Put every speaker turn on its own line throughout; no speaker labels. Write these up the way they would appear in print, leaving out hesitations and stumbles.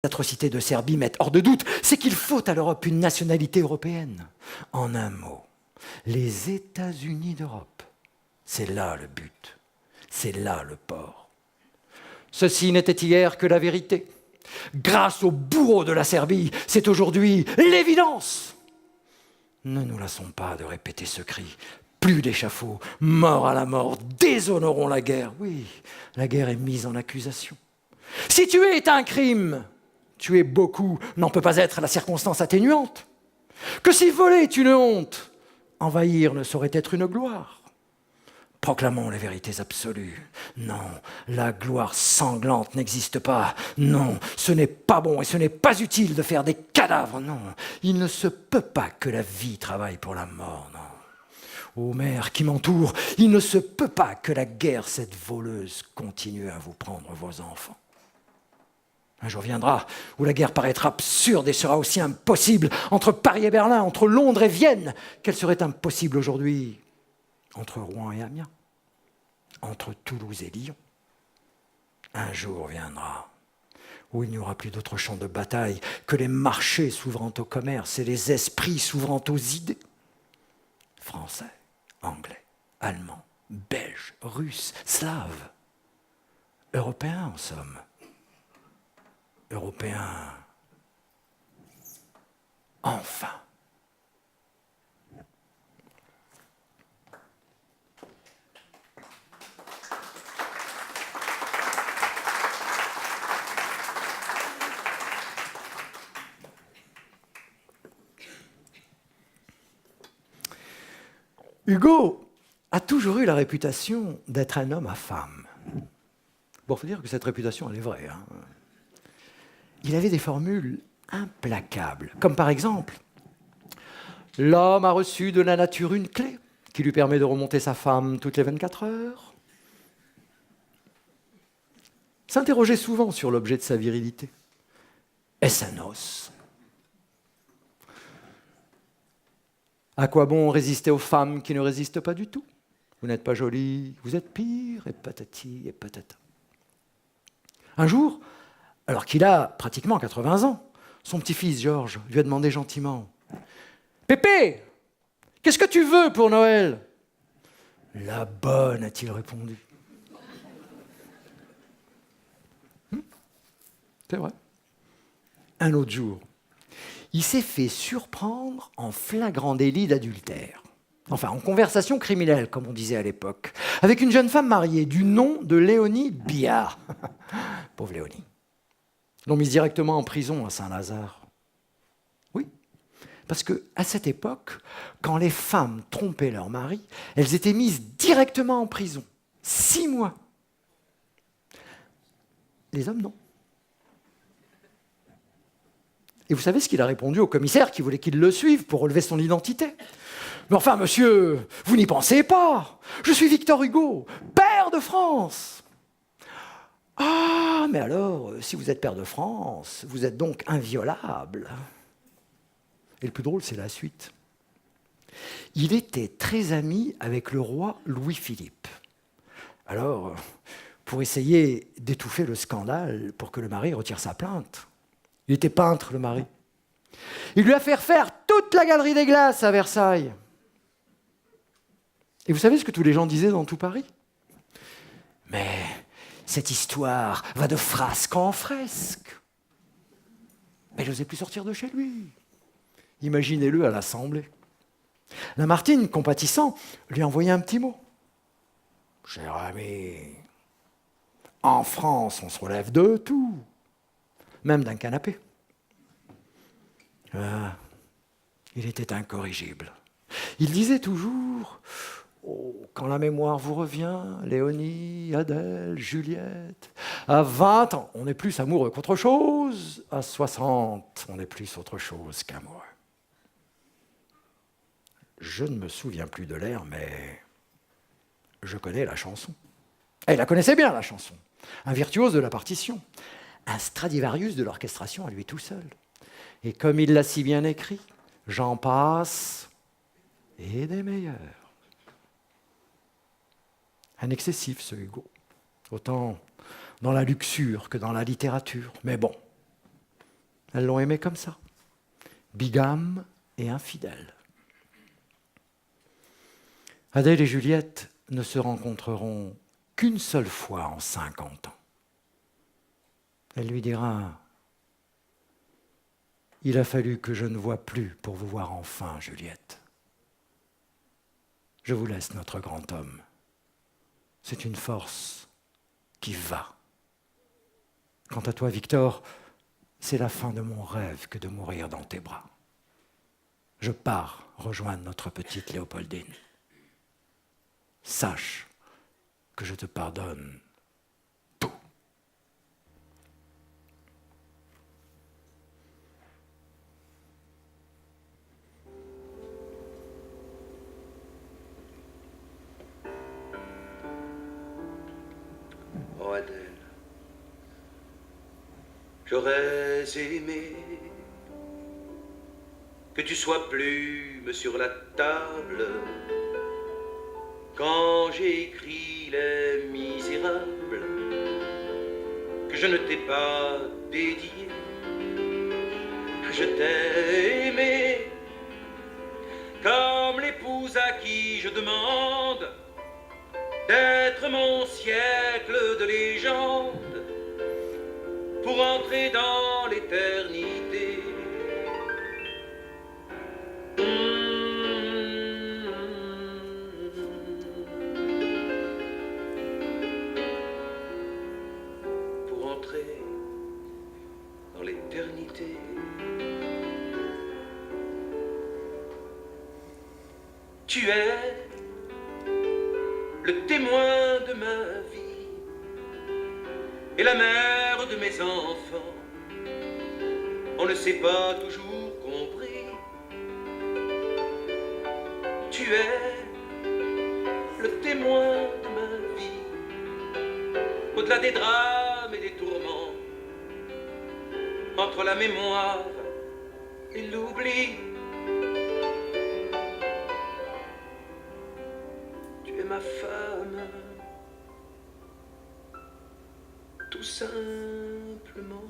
atrocités de Serbie mettent hors de doute, c'est qu'il faut à l'Europe une nationalité européenne. En un mot, les États-Unis d'Europe, c'est là le but, c'est là le port. Ceci n'était hier que la vérité. Grâce au bourreau de la Serbie, c'est aujourd'hui l'évidence. Ne nous lassons pas de répéter ce cri. Plus d'échafaud, mort à la mort, déshonorons la guerre. Oui, la guerre est mise en accusation. Si tuer est un crime, tuer beaucoup n'en peut pas être la circonstance atténuante. Que si voler est une honte, envahir ne saurait être une gloire. Proclamons les vérités absolues. Non, la gloire sanglante n'existe pas. Non, ce n'est pas bon et ce n'est pas utile de faire des cadavres. Non, il ne se peut pas que la vie travaille pour la mort. Non. Ô mères qui m'entourent, il ne se peut pas que la guerre, cette voleuse, continue à vous prendre vos enfants. Un jour viendra où la guerre paraîtra absurde et sera aussi impossible entre Paris et Berlin, entre Londres et Vienne, qu'elle serait impossible aujourd'hui entre Rouen et Amiens, entre Toulouse et Lyon. Un jour viendra où il n'y aura plus d'autre champ de bataille que les marchés s'ouvrant au commerce et les esprits s'ouvrant aux idées. Français, anglais, allemands, belges, russes, slaves, européens en somme. Européens, enfin. Hugo a toujours eu la réputation d'être un homme à femme. Bon, il faut dire que cette réputation, elle est vraie. Hein. Il avait des formules implacables, comme par exemple « L'homme a reçu de la nature une clé qui lui permet de remonter sa femme toutes les 24 heures. » S'interrogeait souvent sur l'objet de sa virilité. Est-ce un os ? À quoi bon résister aux femmes qui ne résistent pas du tout ? Vous n'êtes pas jolie, vous êtes pire, et patati et patata. Un jour, alors qu'il a pratiquement 80 ans, son petit-fils Georges lui a demandé gentiment « Pépé, qu'est-ce que tu veux pour Noël ?»« La bonne, a-t-il répondu. C'est vrai. Un autre jour, il s'est fait surprendre en flagrant délit d'adultère. Enfin, en conversation criminelle, comme on disait à l'époque, avec une jeune femme mariée du nom de Léonie Billard. Pauvre Léonie. L'ont mise directement en prison à Saint-Lazare. Oui, parce qu'à cette époque, quand les femmes trompaient leur mari, elles étaient mises directement en prison. 6 mois. Les hommes, non. Et vous savez ce qu'il a répondu au commissaire qui voulait qu'il le suive pour relever son identité ? Mais enfin, monsieur, vous n'y pensez pas. Je suis Victor Hugo, pair de France. Ah, mais alors, si vous êtes pair de France, vous êtes donc inviolable. Et le plus drôle, c'est la suite. Il était très ami avec le roi Louis-Philippe. Alors, pour essayer d'étouffer le scandale, pour que le mari retire sa plainte, il était peintre, le mari. Il lui a fait refaire toute la galerie des glaces à Versailles. Et vous savez ce que tous les gens disaient dans tout Paris ? Mais cette histoire va de frasque en fresque. Mais il n'osait plus sortir de chez lui. Imaginez-le à l'Assemblée. Lamartine, compatissant, lui a envoyé un petit mot. « Cher ami, en France, on se relève de tout. Même d'un canapé. » Ah, il était incorrigible. Il disait toujours oh, « Quand la mémoire vous revient, Léonie, Adèle, Juliette, à 20 ans, on est plus amoureux qu'autre chose, à 60, on est plus autre chose qu'amoureux. » Je ne me souviens plus de l'air, mais je connais la chanson. Et il la connaissait bien, la chanson. Un virtuose de la partition. Un Stradivarius de l'orchestration à lui tout seul. Et comme il l'a si bien écrit, j'en passe et des meilleurs. Un excessif, ce Hugo. Autant dans la luxure que dans la littérature. Mais bon, Elles l'ont aimé comme ça, bigame et infidèle. Adèle et Juliette ne se rencontreront qu'une seule fois en 50 ans. Elle lui dira « Il a fallu que je ne voie plus pour vous voir enfin, Juliette. Je vous laisse notre grand homme. C'est une force qui va. Quant à toi, Victor, c'est la fin de mon rêve que de mourir dans tes bras. Je pars rejoindre notre petite Léopoldine. Sache que je te pardonne tout. »
Oh Adèle, j'aurais aimé que tu sois plume sur la table quand j'ai écrit Les Misérables, que je ne t'ai pas dédié, que je t'ai aimé comme l'épouse à qui je demande d'être mon siècle de légende pour entrer dans l'éternité. Pour entrer dans l'éternité. Tu es le témoin de ma vie et la mère de mes enfants. On ne s'est pas toujours compris. Tu es le témoin de ma vie, au-delà des drames et des tourments, entre la mémoire et l'oubli. Tu es ma femme, tout simplement.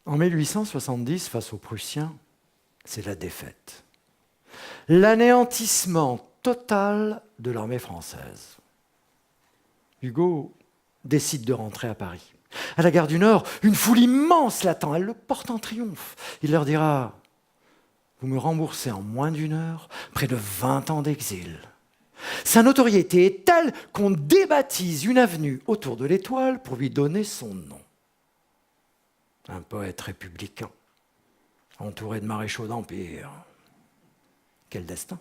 En 1870, face aux Prussiens, c'est la défaite. L'anéantissement total de l'armée française. Hugo décide de rentrer à Paris. À la gare du Nord, une foule immense l'attend. Elle le porte en triomphe. Il leur dira « Vous me remboursez en moins d'une heure près de 20 ans d'exil. » Sa notoriété est telle qu'on débaptise une avenue autour de l'Étoile pour lui donner son nom. Un poète républicain, entouré de maréchaux d'Empire. Quel destin!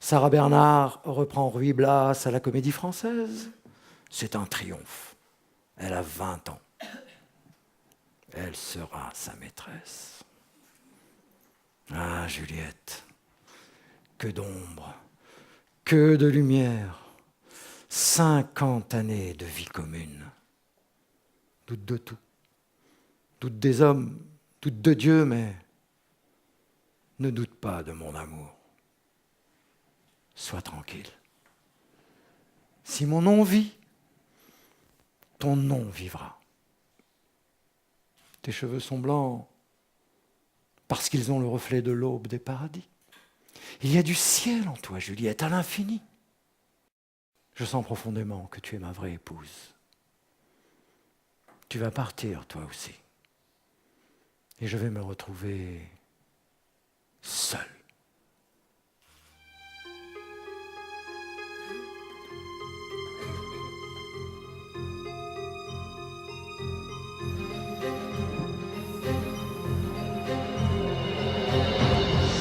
Sarah Bernard reprend Ruy Blas à la Comédie Française. C'est un triomphe. Elle a 20 ans. Elle sera sa maîtresse. Ah, Juliette, que d'ombre, que de lumière. 50 années de vie commune. Doute de tout. Doute des hommes, doute de Dieu, mais ne doute pas de mon amour. Sois tranquille. Si mon nom vit, ton nom vivra. Tes cheveux sont blancs parce qu'ils ont le reflet de l'aube des paradis. Il y a du ciel en toi, Juliette, à l'infini. Je sens profondément que tu es ma vraie épouse. Tu vas partir, toi aussi. Et je vais me retrouver seul.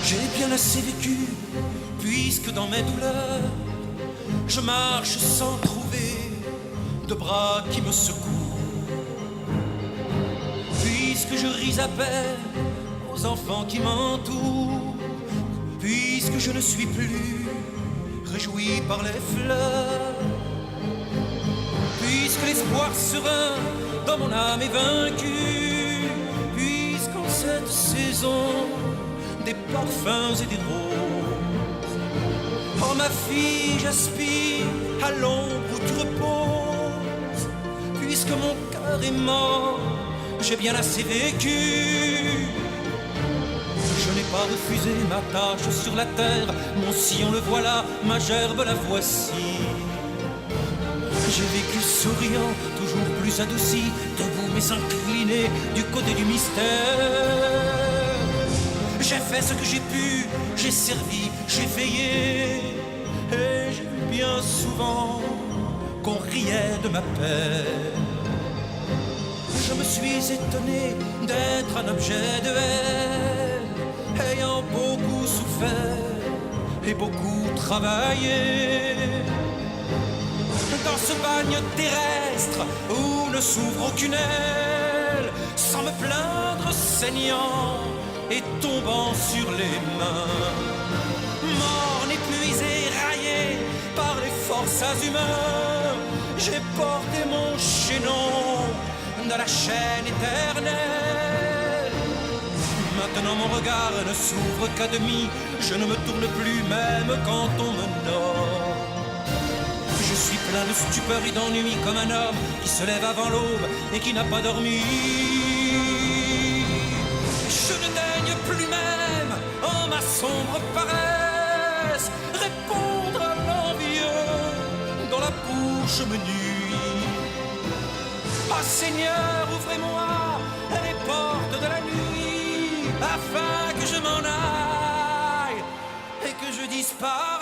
J'ai bien assez vécu, puisque dans mes douleurs, je marche sans trouver de bras qui me secouent. Puisque je ris à peine aux enfants qui m'entourent, puisque je ne suis plus réjoui par les fleurs, puisque l'espoir serein dans mon âme est vaincu, puisqu'en cette saison des parfums et des roses ma fille, j'aspire à l'ombre où tu reposes. Puisque mon cœur est mort, j'ai bien assez vécu. Je n'ai pas refusé ma tâche sur la terre. Mon sillon le voilà, ma gerbe la voici. J'ai vécu souriant, toujours plus adouci, debout mais incliné du côté du mystère. J'ai fait ce que j'ai pu, j'ai servi, j'ai veillé. Et j'ai vu bien souvent qu'on riait de ma peine. Je me suis étonné d'être un objet de haine, ayant beaucoup souffert et beaucoup travaillé. Dans ce bagne terrestre où ne s'ouvre aucune aile, sans me plaindre, saignant et tombant sur les mains. Morne, épuisé, raillé par les forces humaines, j'ai porté mon chaînon dans la chaîne éternelle. Maintenant mon regard ne s'ouvre qu'à demi, je ne me tourne plus même quand on me nomme. Je suis plein de stupeur et d'ennui comme un homme qui se lève avant l'aube et qui n'a pas dormi. Je ne daigne plus même, en ma sombre paresse, répondre à l'envieux dont la bouche me nuit. Ah Seigneur, ouvrez-moi les portes de la nuit, afin que je m'en aille et que je disparaisse.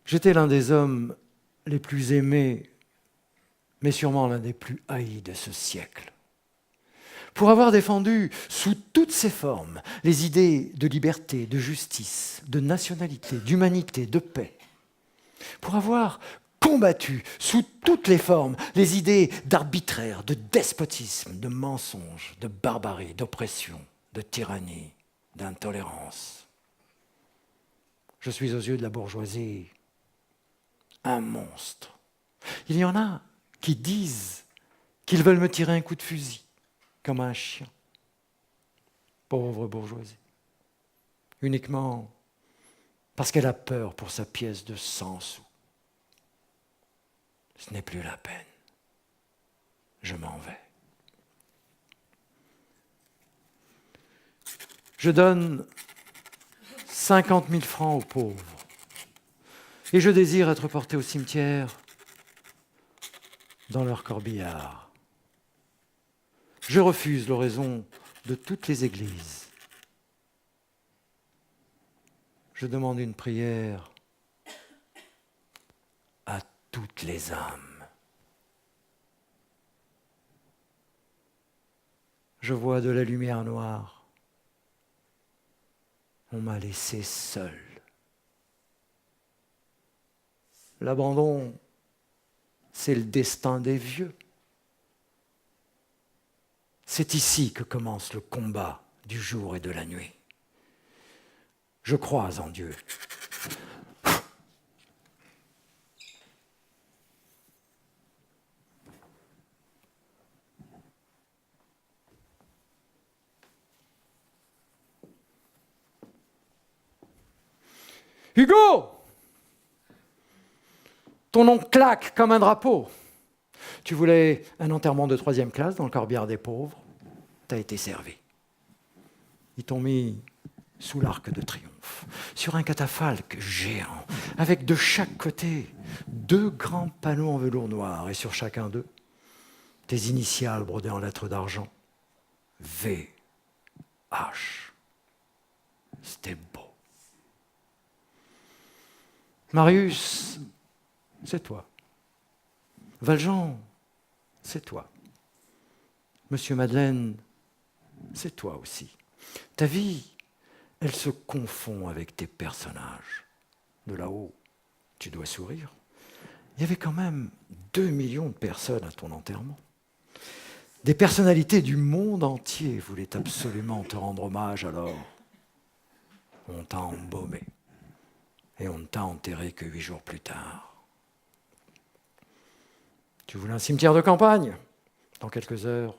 J'étais l'un des hommes les plus aimés, mais sûrement l'un des plus haïs de ce siècle. Pour avoir défendu sous toutes ses formes les idées de liberté, de justice, de nationalité, d'humanité, de paix. Pour avoir combattu sous toutes les formes les idées d'arbitraire, de despotisme, de mensonge, de barbarie, d'oppression, de tyrannie, d'intolérance. Je suis aux yeux de la bourgeoisie un monstre. Il y en a qui disent qu'ils veulent me tirer un coup de fusil, comme un chien. Pauvre bourgeoisie. Uniquement parce qu'elle a peur pour sa pièce de 100 sous. Ce n'est plus la peine. Je m'en vais. Je donne 50 000 francs aux pauvres. Et je désire être porté au cimetière dans leur corbillard. Je refuse l'oraison de toutes les églises. Je demande une prière à toutes les âmes. Je vois de la lumière noire. On m'a laissé seul. L'abandon, c'est le destin des vieux. C'est ici que commence le combat du jour et de la nuit. Je crois en Dieu. Hugo! Ton nom claque comme un drapeau. Tu voulais un enterrement de 3e classe dans le corbillard des pauvres. T'as été servi. Ils t'ont mis sous l'arc de triomphe, sur un catafalque géant, avec de chaque côté 2 grands panneaux en velours noir, et sur chacun d'eux, tes initiales brodées en lettres d'argent. V. H. C'était beau. Marius, c'est toi. Valjean, c'est toi. Monsieur Madeleine, c'est toi aussi. Ta vie, elle se confond avec tes personnages. De là-haut, tu dois sourire. Il y avait quand même 2 millions de personnes à ton enterrement. Des personnalités du monde entier voulaient absolument te rendre hommage alors. On t'a embaumé. Et on ne t'a enterré que 8 jours plus tard. Tu voulais un cimetière de campagne? Dans quelques heures,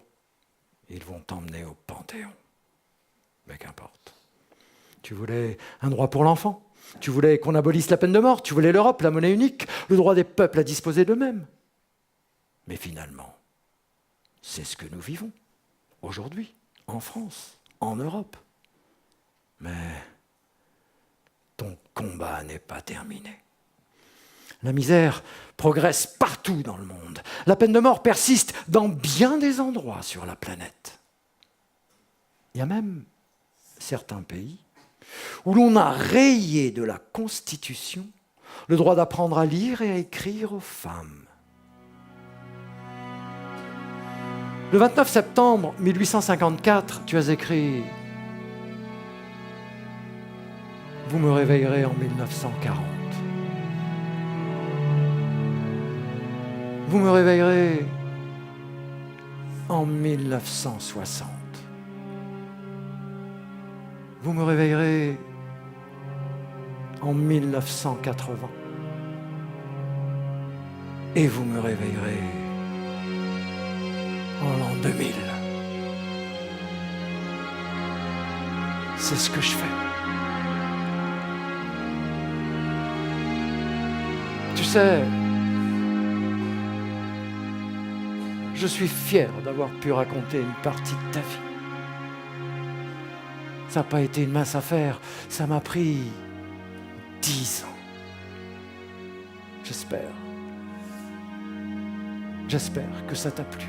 ils vont t'emmener au Panthéon. Mais qu'importe. Tu voulais un droit pour l'enfant? Tu voulais qu'on abolisse la peine de mort? Tu voulais l'Europe, la monnaie unique, le droit des peuples à disposer d'eux-mêmes? Mais finalement, c'est ce que nous vivons aujourd'hui, en France, en Europe. Mais ton combat n'est pas terminé. La misère progresse partout dans le monde. La peine de mort persiste dans bien des endroits sur la planète. Il y a même certains pays où l'on a rayé de la Constitution le droit d'apprendre à lire et à écrire aux femmes. Le 29 septembre 1854, tu as écrit « Vous me réveillerez en 1940. Vous me réveillerez en 1960. Vous me réveillerez en 1980. Et vous me réveillerez en l'an 2000. C'est ce que je fais. Tu sais, je suis fier d'avoir pu raconter une partie de ta vie. Ça n'a pas été une mince affaire, ça m'a pris 10 ans. J'espère que ça t'a plu.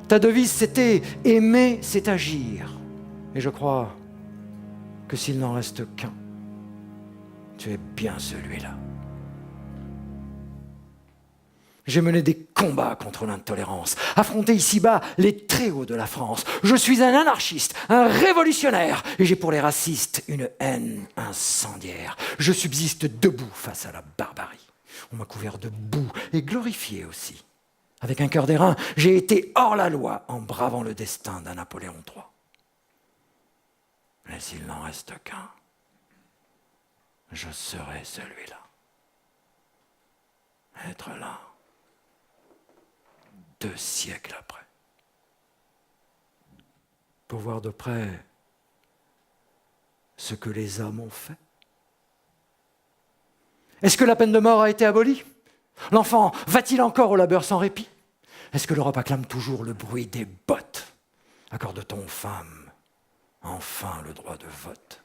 Ta devise, c'était « aimer, c'est agir ». Et je crois que s'il n'en reste qu'un, tu es bien celui-là. J'ai mené des combats contre l'intolérance, affronté ici-bas les très hauts de la France. Je suis un anarchiste, un révolutionnaire, et j'ai pour les racistes une haine incendiaire. Je subsiste debout face à la barbarie. On m'a couvert de boue et glorifié aussi. Avec un cœur d'airain, j'ai été hors la loi en bravant le destin d'un Napoléon III. Mais s'il n'en reste qu'un, je serai celui-là. Être là. 2 siècles après. Pour voir de près ce que les hommes ont fait. Est-ce que la peine de mort a été abolie? L'enfant va-t-il encore au labeur sans répit? Est-ce que l'Europe acclame toujours le bruit des bottes? Accorde-t-on aux femmes enfin le droit de vote?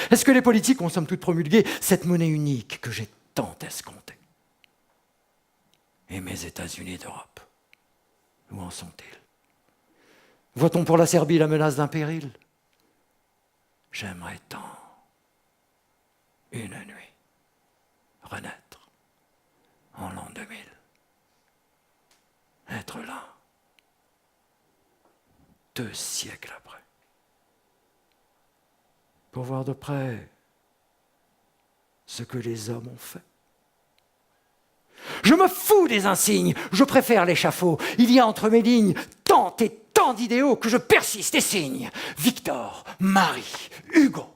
Est-ce que les politiques ont somme toute promulgué cette monnaie unique que j'ai tant escomptée? Et mes États-Unis d'Europe, où en sont-ils? Voit-on pour la Serbie la menace d'un péril? J'aimerais tant, une nuit, renaître en l'an 2000. Être là, 2 siècles après. Pour voir de près ce que les hommes ont fait. Je me fous des insignes, je préfère l'échafaud. Il y a entre mes lignes tant et tant d'idéaux que je persiste et signe. Victor, Marie, Hugo,